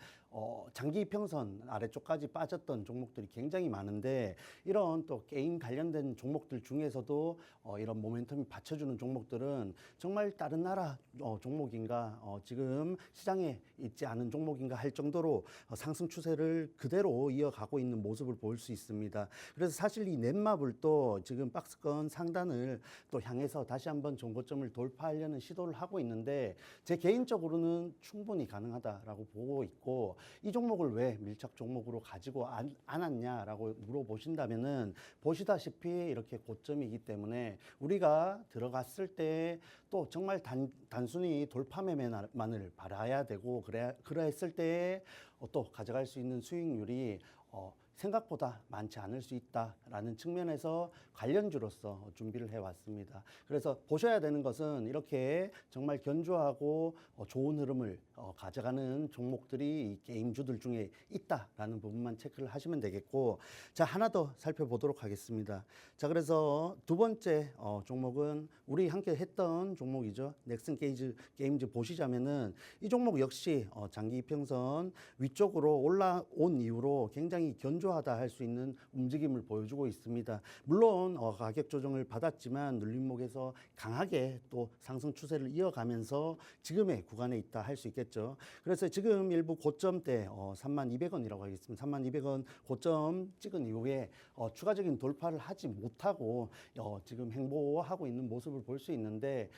장기 이평선 아래쪽까지 빠졌던 종목들이 굉장히 많은데 이런 또 게임 관련된 종목들 중에서도 이런 모멘텀이 받쳐주는 종목들은 정말 다른 나라 종목인가 지금 시장에 있지 않은 종목인가 할 정도로 상승 추세를 그대로 이어가고 있는 모습을 볼 수 있습니다. 그래서 사실 이 넷마블도 지금 박스권 상단을 또 향해서 다시 한번 정고점을 돌파하려는 시도를 하고 있는데 제 개인적으로는 충분히 가능하다라고 보고 있고 이 종목을 왜 밀착 종목으로 가지고 안 왔냐라고 물어보신다면은 보시다시피 이렇게 고점이기 때문에 우리가 들어갔을 때 또 정말 단순히 돌파 매매만을 바라야 되고 그랬을 때 또 가져갈 수 있는 수익률이 생각보다 많지 않을 수 있다라는 측면에서 관련주로서 준비를 해왔습니다. 그래서 보셔야 되는 것은 이렇게 정말 견조하고 좋은 흐름을 가져가는 종목들이 이 게임주들 중에 있다라는 부분만 체크를 하시면 되겠고, 자, 하나 더 살펴보도록 하겠습니다. 자, 그래서 두 번째 종목은 우리 함께 했던 종목이죠. 넥슨 게임즈 보시자면은 이 종목 역시 장기 이평선 위쪽으로 올라온 이후로 굉장히 견조하다 할 수 있는 움직임을 보여주고 있습니다. 물론 가격 조정을 받았지만 눌림목에서 강하게 또 상승 추세를 이어가면서 지금의 구간에 있다 할 수 있겠죠. 그래서 지금 일부 고점대 32,000원이라고 하겠습니다. 32,000원 고점 찍은 이후에 추가적인 돌파를 하지 못하고 지금 행보하고 있는 모습을 볼 수 있는데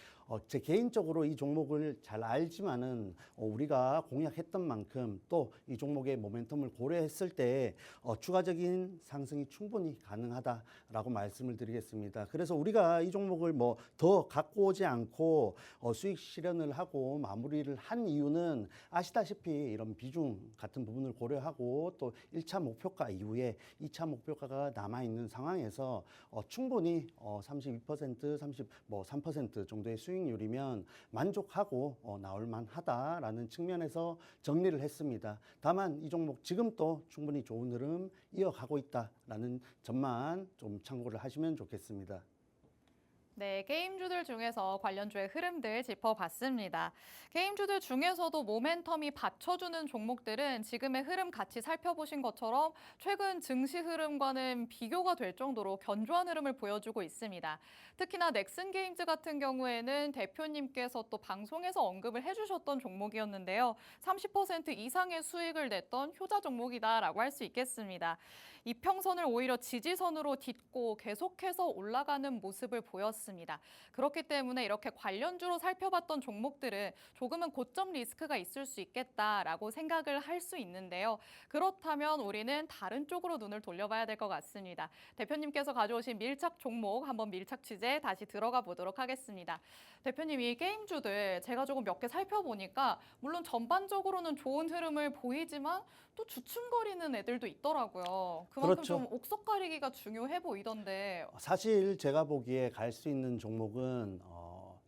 제 개인적으로 이 종목을 잘 알지만은 우리가 공약했던 만큼 또 이 종목의 모멘텀을 고려했을 때 추가적인 상승이 충분히 가능하다라고 말씀을 드리겠습니다. 그래서 우리가 이 종목을 뭐 더 갖고 오지 않고 수익 실현을 하고 마무리를 한 이유는 아시다시피 이런 비중 같은 부분을 고려하고 또 1차 목표가 이후에 2차 목표가가 남아 있는 상황에서 충분히 32%, 3% 정도의 수익률이면 만족하고 나올 만하다라는 측면에서 정리를 했습니다. 다만 이 종목 지금 또 충분히 좋은 흐름 이어가고 있다라는 점만 좀 참고를 하시면 좋겠습니다. 네, 게임주들 중에서 관련주의 흐름들 짚어봤습니다. 게임주들 중에서도 모멘텀이 받쳐주는 종목들은 지금의 흐름 같이 살펴보신 것처럼 최근 증시 흐름과는 비교가 될 정도로 견조한 흐름을 보여주고 있습니다. 특히나 넥슨 게임즈 같은 경우에는 대표님께서 또 방송에서 언급을 해주셨던 종목이었는데요. 30% 이상의 수익을 냈던 효자 종목이다라고 할 수 있겠습니다. 이평선을 오히려 지지선으로 딛고 계속해서 올라가는 모습을 보였습니다. 그렇기 때문에 이렇게 관련주로 살펴봤던 종목들은 조금은 고점 리스크가 있을 수 있겠다라고 생각을 할 수 있는데요. 그렇다면 우리는 다른 쪽으로 눈을 돌려봐야 될 것 같습니다. 대표님께서 가져오신 밀착 종목 한번 밀착 취재 다시 들어가 보도록 하겠습니다. 대표님, 이 게임주들 제가 조금 몇 개 살펴보니까 물론 전반적으로는 좋은 흐름을 보이지만 또 주춤거리는 애들도 있더라고요. 그만큼 그렇죠. 좀 옥석 가리기가 중요해 보이던데. 사실 제가 보기에 갈 수 있는 종목은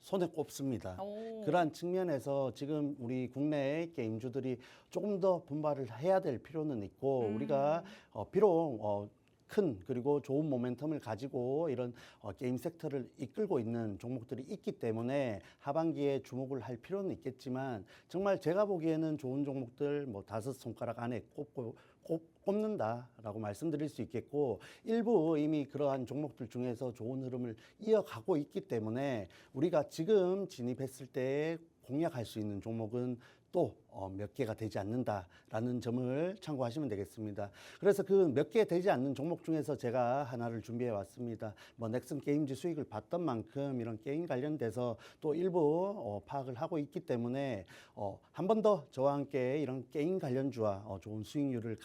손에 꼽습니다. 그러한 측면에서 지금 우리 국내 게임주들이 조금 더 분발을 해야 될 필요는 있고 우리가 비록 큰 그리고 좋은 모멘텀을 가지고 이런 게임 섹터를 이끌고 있는 종목들이 있기 때문에 하반기에 주목을 할 필요는 있겠지만 정말 제가 보기에는 좋은 종목들 뭐 5손가락 안에 꼽는다라고 말씀드릴 수 있겠고 일부 이미 그러한 종목들 중에서 좋은 흐름을 이어가고 있기 때문에 우리가 지금 진입했을 때 공략할 수 있는 종목은 또 몇 개가 되지 않는다라는 점을 참고하시면 되겠습니다. 그래서 그 몇 개 되지 않는 종목 중에서 제가 하나를 준비해 왔습니다. 뭐 넥슨 게임즈 수익을 봤던 만큼 이런 게임 관련돼서 또 일부 파악을 하고 있기 때문에 한 번 더 저와 함께 이런 게임 관련주와 좋은 수익률을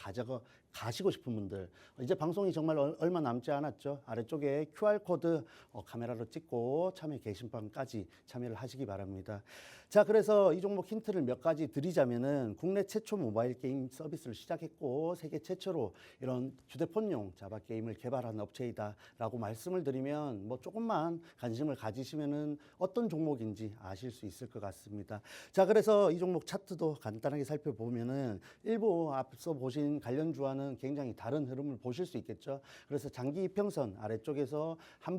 가시고 싶은 분들 이제 방송이 정말 얼마 남지 않았죠. 아래쪽에 QR코드 카메라로 찍고 참여 게시판까지 참여를 하시기 바랍니다. 자, 그래서 이 종목 힌트를 몇 가지 드리자면은 국내 최초 모바일 게임 서비스를 시작했고 세계 최초로 이런 휴대폰용 자바 게임을 개발한 업체이다라고 말씀을 드리면 뭐 조금만 관심을 가지시면은 어떤 종목인지 아실 수 있을 것 같습니다. 자, 그래서 이 종목 차트도 간단하게 살펴보면은 일부 앞서 보신 관련주와는 굉장히 다른 흐름을 보실 수 있겠죠. 그래서 장기 이평선 아래쪽에서 단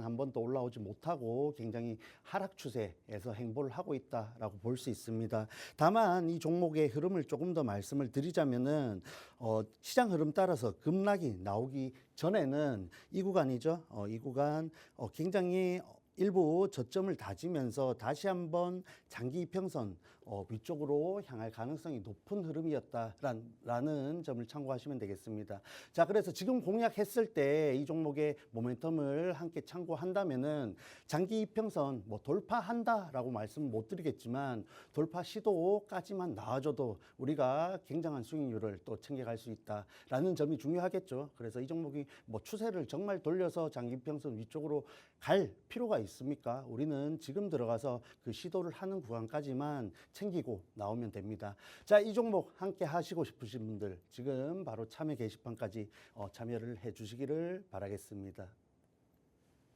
한 번도 올라오지 못하고 굉장히 하락 추세에서 행보를 하고 있다라고 볼 수 있습니다. 다만 이 종목의 흐름을 조금 더 말씀을 드리자면은 시장 흐름 따라서 급락이 나오기 전에는 이 구간이죠. 이 구간 굉장히 일부 저점을 다지면서 다시 한번 장기 이평선 위쪽으로 향할 가능성이 높은 흐름이었다라는 점을 참고하시면 되겠습니다. 자, 그래서 지금 공략했을 때 이 종목의 모멘텀을 함께 참고한다면은 장기 이평선 뭐 돌파한다라고 말씀 못 드리겠지만 돌파 시도까지만 나와줘도 우리가 굉장한 수익률을 또 챙겨갈 수 있다라는 점이 중요하겠죠. 그래서 이 종목이 뭐 추세를 정말 돌려서 장기 이평선 위쪽으로 갈 필요가 있습니까? 우리는 지금 들어가서 그 시도를 하는 구간까지만 챙기고 나오면 됩니다. 자, 이 종목 함께 하시고 싶으신 분들 지금 바로 참여 게시판까지 참여를 해 주시기를 바라겠습니다.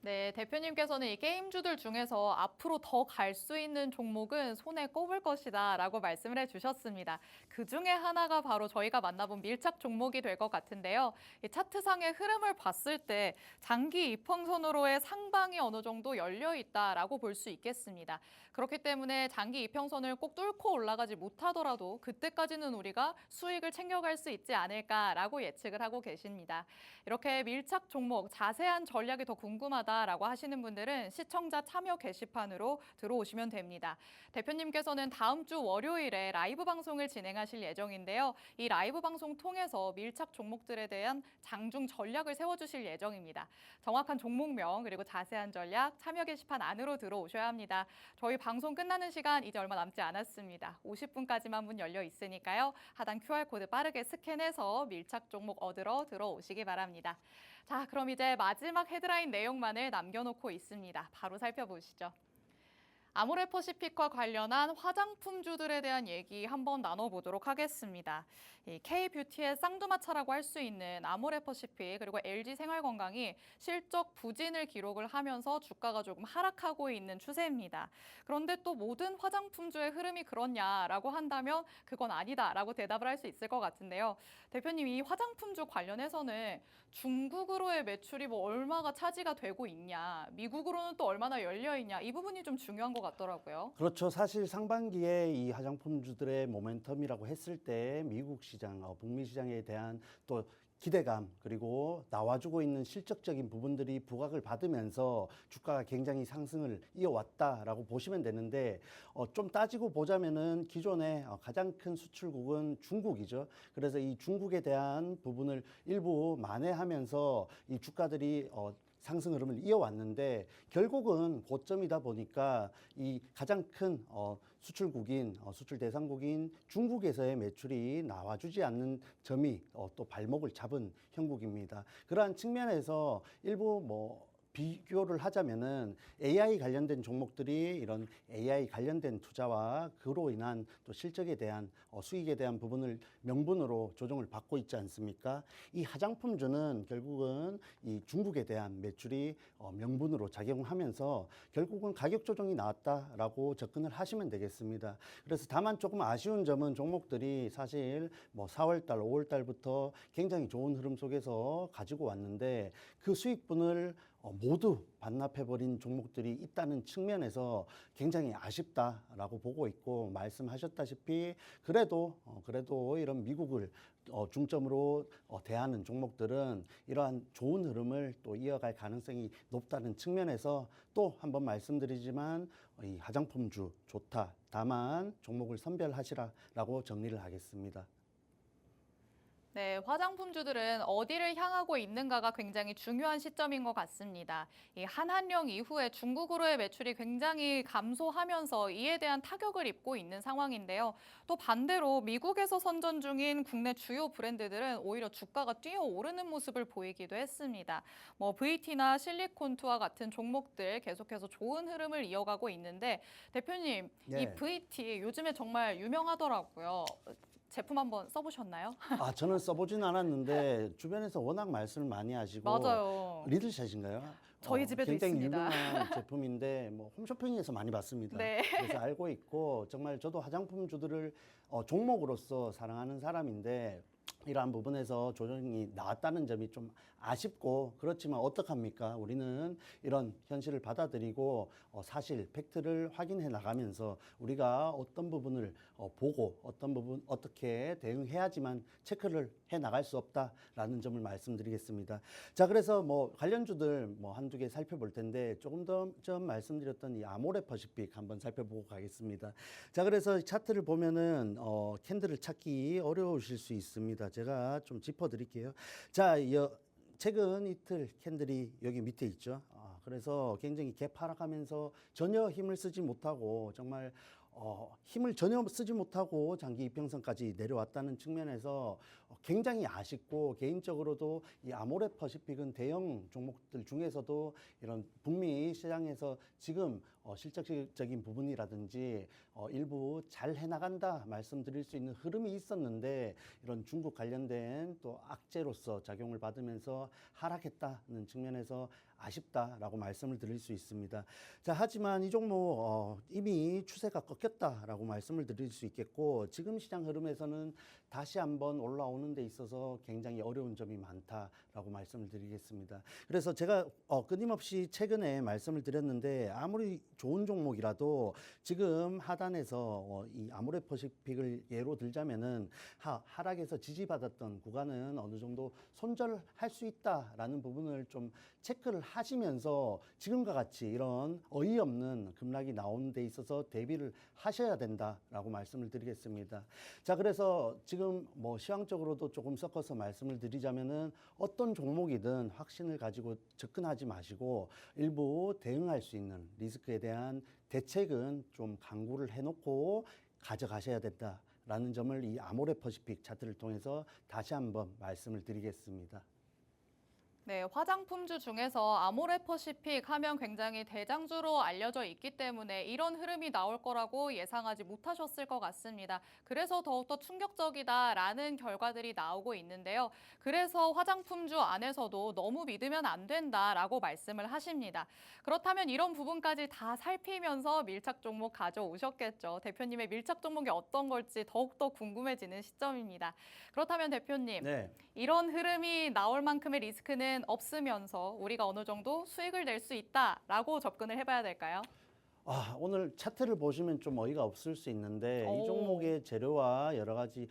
네, 대표님께서는 이 게임주들 중에서 앞으로 더 갈 수 있는 종목은 손에 꼽을 것이다 라고 말씀을 해주셨습니다. 그 중에 하나가 바로 저희가 만나본 밀착 종목이 될 것 같은데요. 이 차트상의 흐름을 봤을 때 장기 이평선으로의 상방이 어느 정도 열려 있다라고 볼 수 있겠습니다. 그렇기 때문에 장기 이평선을 꼭 뚫고 올라가지 못하더라도 그때까지는 우리가 수익을 챙겨갈 수 있지 않을까라고 예측을 하고 계십니다. 이렇게 밀착 종목 자세한 전략이 더 궁금하다 궁금하다라고 하시는 분들은 시청자 참여 게시판으로 들어오시면 됩니다. 대표님께서는 다음 주 월요일에 라이브 방송을 진행하실 예정인데요. 이 라이브 방송 통해서 밀착 종목들에 대한 장중 전략을 세워주실 예정입니다. 정확한 종목명 그리고 자세한 전략 참여 게시판 안으로 들어오셔야 합니다. 저희 방송 끝나는 시간 이제 얼마 남지 않았습니다. 50분까지만 문 열려 있으니까요. 하단 QR코드 빠르게 스캔해서 밀착 종목 얻으러 들어오시기 바랍니다. 자, 그럼 이제 마지막 헤드라인 내용만을 남겨놓고 있습니다. 바로 살펴보시죠. 아모레퍼시픽과 관련한 화장품주들에 대한 얘기 한번 나눠보도록 하겠습니다. 이 K뷰티의 쌍두마차라고 할 수 있는 아모레퍼시픽 그리고 LG생활건강이 실적 부진을 기록을 하면서 주가가 조금 하락하고 있는 추세입니다. 그런데 또 모든 화장품주의 흐름이 그렇냐라고 한다면 그건 아니다라고 대답을 할 수 있을 것 같은데요. 대표님, 이 화장품주 관련해서는 중국으로의 매출이 뭐 얼마가 차지가 되고 있냐, 미국으로는 또 얼마나 열려 있냐, 이 부분이 좀 중요한 것 같더라고요. 그렇죠. 사실 상반기에 이 화장품주들의 모멘텀이라고 했을 때 미국 시장, 북미 시장에 대한 또 기대감 그리고 나와주고 있는 실적적인 부분들이 부각을 받으면서 주가가 굉장히 상승을 이어왔다라고 보시면 되는데 좀 따지고 보자면은 기존에 가장 큰 수출국은 중국이죠. 그래서 이 중국에 대한 부분을 일부 만회하면서 이 주가들이 상승 흐름을 이어왔는데 결국은 고점이다 보니까 이 가장 큰 수출국인 수출 대상국인 중국에서의 매출이 나와주지 않는 점이 또 발목을 잡은 형국입니다. 그러한 측면에서 일부 비교를 하자면은 AI 관련된 종목들이 이런 AI 관련된 투자와 그로 인한 또 실적에 대한 수익에 대한 부분을 명분으로 조정을 받고 있지 않습니까? 이 화장품주는 결국은 이 중국에 대한 매출이 명분으로 작용하면서 결국은 가격 조정이 나왔다라고 접근을 하시면 되겠습니다. 그래서 다만 조금 아쉬운 점은 종목들이 사실 4월달, 5월달부터 굉장히 좋은 흐름 속에서 가지고 왔는데 그 수익분을 모두 반납해버린 종목들이 있다는 측면에서 굉장히 아쉽다라고 보고 있고 말씀하셨다시피 그래도 이런 미국을 중점으로 대하는 종목들은 이러한 좋은 흐름을 또 이어갈 가능성이 높다는 측면에서 또 한번 말씀드리지만 이 화장품주 좋다. 다만 종목을 선별하시라라고 정리를 하겠습니다. 네, 화장품주들은 어디를 향하고 있는가가 굉장히 중요한 시점인 것 같습니다. 이 한한령 이후에 중국으로의 매출이 굉장히 감소하면서 이에 대한 타격을 입고 있는 상황인데요. 또 반대로 미국에서 선전 중인 국내 주요 브랜드들은 오히려 주가가 뛰어오르는 모습을 보이기도 했습니다. VT나 실리콘투와 같은 종목들 계속해서 좋은 흐름을 이어가고 있는데 대표님, 네. 이 VT 요즘에 정말 유명하더라고요. 제품 한번 써보셨나요? 저는 써보진 않았는데 주변에서 워낙 말씀을 많이 하시고 맞아요. 리들샷인가요? 저희 집에도 굉장히 있습니다. 유명한 제품인데 홈쇼핑에서 많이 봤습니다. 네. 그래서 알고 있고 정말 저도 화장품주들을 종목으로서 사랑하는 사람인데 이러한 부분에서 조정이 나왔다는 점이 좀 아쉽고 그렇지만 어떡합니까? 우리는 이런 현실을 받아들이고 사실 팩트를 확인해 나가면서 우리가 어떤 부분을 보고 어떤 부분 어떻게 대응해야지만 체크를 해 나갈 수 없다라는 점을 말씀드리겠습니다. 자, 그래서 관련주들 한두 개 살펴볼 텐데 조금 더 전 말씀드렸던 이 아모레퍼시픽 한번 살펴보고 가겠습니다. 자, 그래서 차트를 보면은 캔들을 찾기 어려우실 수 있습니다. 제가 좀 짚어드릴게요. 자, 최근 이틀 캔들이 여기 밑에 있죠. 그래서 굉장히 개파락하면서 전혀 힘을 쓰지 못하고 정말 힘을 전혀 쓰지 못하고 장기 이평선까지 내려왔다는 측면에서 굉장히 아쉽고 개인적으로도 이 아모레퍼시픽은 대형 종목들 중에서도 이런 북미 시장에서 지금 실적적인 부분이라든지 일부 잘 해나간다 말씀드릴 수 있는 흐름이 있었는데 이런 중국 관련된 또 악재로서 작용을 받으면서 하락했다는 측면에서 아쉽다라고 말씀을 드릴 수 있습니다. 자, 하지만 이 종목 이미 추세가 꺾였다라고 말씀을 드릴 수 있겠고 지금 시장 흐름에서는 다시 한번 올라오는 데 있어서 굉장히 어려운 점이 많다라고 말씀을 드리겠습니다. 그래서 제가 끊임없이 최근에 말씀을 드렸는데 아무리 좋은 종목이라도 지금 하단에서 이 아모레퍼시픽을 예로 들자면은 하락에서 지지받았던 구간은 어느 정도 손절할 수 있다라는 부분을 좀 체크를 하시면서 지금과 같이 이런 어이없는 급락이 나오는 데 있어서 대비를 하셔야 된다라고 말씀을 드리겠습니다. 자, 그래서 지금 뭐 시황적으로도 조금 섞어서 말씀을 드리자면은 어떤 종목이든 확신을 가지고 접근하지 마시고 일부 대응할 수 있는 리스크에 대한 대책은 좀 강구를 해놓고 가져가셔야 된다라는 점을 이 아모레퍼시픽 차트를 통해서 다시 한번 말씀을 드리겠습니다. 네, 화장품주 중에서 아모레퍼시픽 하면 굉장히 대장주로 알려져 있기 때문에 이런 흐름이 나올 거라고 예상하지 못하셨을 것 같습니다. 그래서 더욱더 충격적이다라는 결과들이 나오고 있는데요. 그래서 화장품주 안에서도 너무 믿으면 안 된다라고 말씀을 하십니다. 그렇다면 이런 부분까지 다 살피면서 밀착 종목 가져오셨겠죠. 대표님의 밀착 종목이 어떤 걸지 더욱더 궁금해지는 시점입니다. 그렇다면 대표님, 네. 이런 흐름이 나올 만큼의 리스크는 없으면서 우리가 어느 정도 수익을 낼 수 있다라고 접근을 해봐야 될까요? 오늘 차트를 보시면 좀 어이가 없을 수 있는데 이 오. 종목의 재료와 여러 가지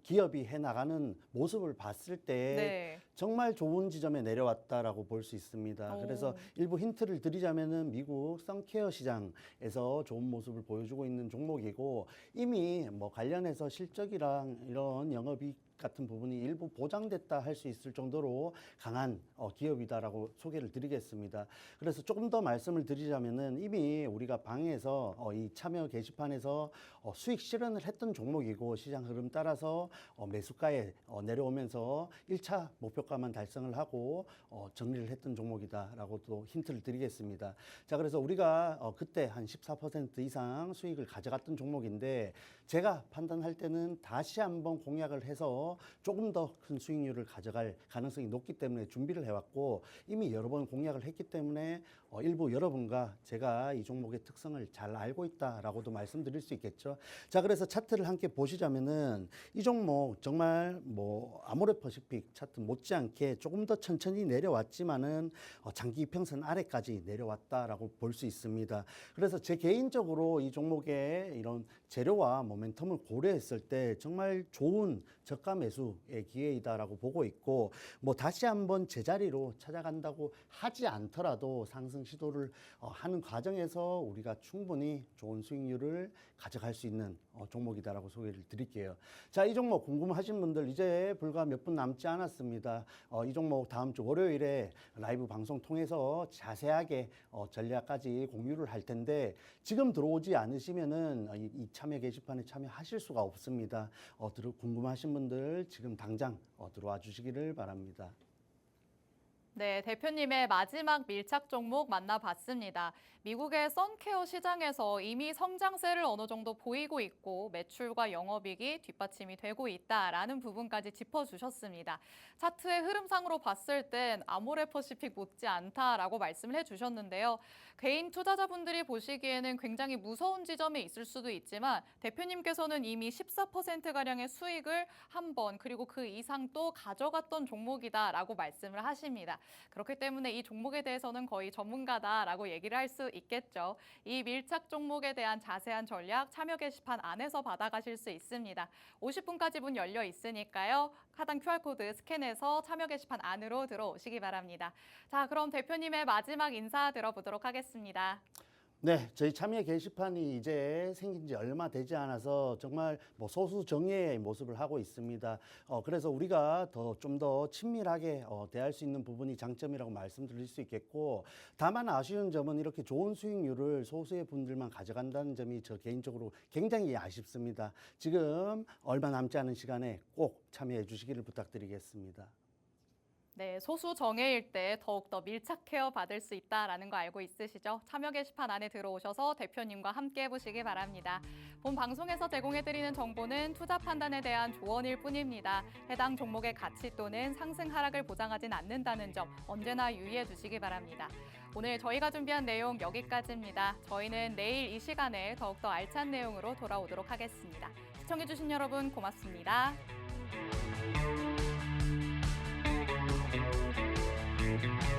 기업이 해나가는 모습을 봤을 때 네. 정말 좋은 지점에 내려왔다라고 볼 수 있습니다. 오. 그래서 일부 힌트를 드리자면은 미국 선케어 시장에서 좋은 모습을 보여주고 있는 종목이고 이미 뭐 관련해서 실적이랑 이런 영업이익 같은 부분이 일부 보장됐다 할 수 있을 정도로 강한 기업이다라고 소개를 드리겠습니다. 그래서 조금 더 말씀을 드리자면은 이미 우리가 방에서 이 참여 게시판에서 수익 실현을 했던 종목이고 시장 흐름 따라서 매수가에 내려오면서 1차 목표가만 달성을 하고 정리를 했던 종목이다라고 또 힌트를 드리겠습니다. 자, 그래서 우리가 그때 한 14% 이상 수익을 가져갔던 종목인데 제가 판단할 때는 다시 한번 공략을 해서 조금 더 큰 수익률을 가져갈 가능성이 높기 때문에 준비를 해왔고 이미 여러 번 공략을 했기 때문에 일부 여러분과 제가 이 종목의 특성을 잘 알고 있다라고도 말씀드릴 수 있겠죠. 자, 그래서 차트를 함께 보시자면은 이 종목 정말 뭐 아모레퍼시픽 차트 못지않게 조금 더 천천히 내려왔지만은 장기 이평선 아래까지 내려왔다라고 볼 수 있습니다. 그래서 제 개인적으로 이 종목의 이런 재료와 모멘텀을 고려했을 때 정말 좋은 저가 매수의 기회이다라고 보고 있고 뭐 다시 한번 제자리로 찾아간다고 하지 않더라도 상승 시도를 하는 과정에서 우리가 충분히 좋은 수익률을 가져갈 수 있는 종목이다라고 소개를 드릴게요. 자, 이 종목 궁금하신 분들 이제 불과 몇 분 남지 않았습니다. 이 종목 다음 주 월요일에 라이브 방송 통해서 자세하게 전략까지 공유를 할 텐데 지금 들어오지 않으시면은 이 참여 게시판에 참여하실 수가 없습니다. 궁금하신 분들 지금 당장 들어와 주시기를 바랍니다. 네, 대표님의 마지막 밀착 종목 만나봤습니다. 미국의 선케어 시장에서 이미 성장세를 어느 정도 보이고 있고 매출과 영업이익이 뒷받침이 되고 있다라는 부분까지 짚어주셨습니다. 차트의 흐름상으로 봤을 땐 아모레퍼시픽 못지 않다라고 말씀을 해주셨는데요. 개인 투자자분들이 보시기에는 굉장히 무서운 지점에 있을 수도 있지만 대표님께서는 이미 14%가량의 수익을 한 번 그리고 그 이상 또 가져갔던 종목이다라고 말씀을 하십니다. 그렇기 때문에 이 종목에 대해서는 거의 전문가다라고 얘기를 할 수 있겠죠. 이 밀착 종목에 대한 자세한 전략 참여 게시판 안에서 받아가실 수 있습니다. 50분까지 문 열려 있으니까요. 하단 QR코드 스캔해서 참여 게시판 안으로 들어오시기 바랍니다. 자, 그럼 대표님의 마지막 인사 들어보도록 하겠습니다. 네, 저희 참여 게시판이 이제 생긴 지 얼마 되지 않아서 정말 뭐 소수 정예의 모습을 하고 있습니다. 그래서 우리가 좀 더 친밀하게 대할 수 있는 부분이 장점이라고 말씀드릴 수 있겠고 다만 아쉬운 점은 이렇게 좋은 수익률을 소수의 분들만 가져간다는 점이 저 개인적으로 굉장히 아쉽습니다. 지금 얼마 남지 않은 시간에 꼭 참여해 주시기를 부탁드리겠습니다. 네, 소수 정예일 때 더욱더 밀착 케어 받을 수 있다라는 거 알고 있으시죠? 참여 게시판 안에 들어오셔서 대표님과 함께 해보시기 바랍니다. 본 방송에서 제공해드리는 정보는 투자 판단에 대한 조언일 뿐입니다. 해당 종목의 가치 또는 상승 하락을 보장하진 않는다는 점 언제나 유의해 주시기 바랍니다. 오늘 저희가 준비한 내용 여기까지입니다. 저희는 내일 이 시간에 더욱더 알찬 내용으로 돌아오도록 하겠습니다. 시청해주신 여러분 고맙습니다. Thank you.